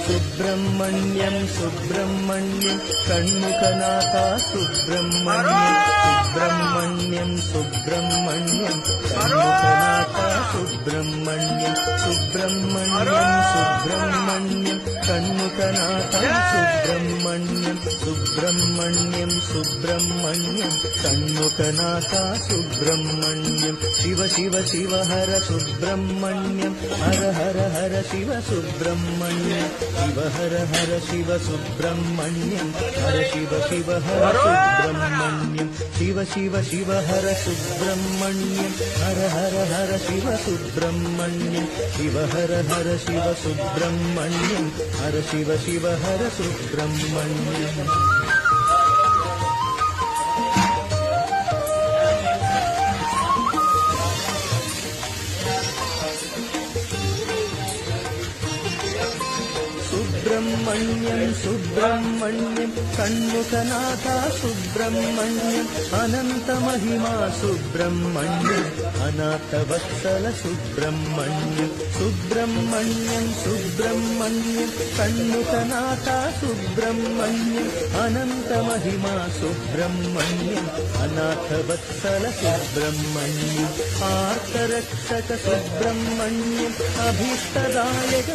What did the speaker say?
Subrahmanyam Subrahmanyam Shanmukhanatha Subrahmanyam Subrahmanyam Subrahmanyam Shanmukhanatha Subrahmanyam Subrahmanyam Subrahmanyam Shanmukhanatha Subrahmanyam Subrahmanyam Subrahmanyam Shanmukhanatha Subrahmanyam Shiva Shiva Shiva Hara Subrahmanyam Hara Hara Hara Shiva Subrahmanyam Shiva Hara Hara Shiva Subrahmanyam Hara Shiva Shiva Hara Subrahmanyam Shiva Shiva Shiva Hara Subrahmanyam Hara Hara Hara Shiva Subrahmanyam Shiva Hara Hara Shiva Subrahmanyam Hara Shiva Shiva Hara Subrahmanyam Subrahmanyam Subrahmanyam Shanmukhanatha Subrahmanyam Anantha Mahima Subrahmanyam అనాథవత్సల Subrahmanyam Subrahmanyam Subrahmanyam Shanmukhanatha Subrahmanyam Anantha Mahima Subrahmanyam అనాథవత్సల Subrahmanyam ఆర్తరక్షక Subrahmanyam అభీష్టదాయక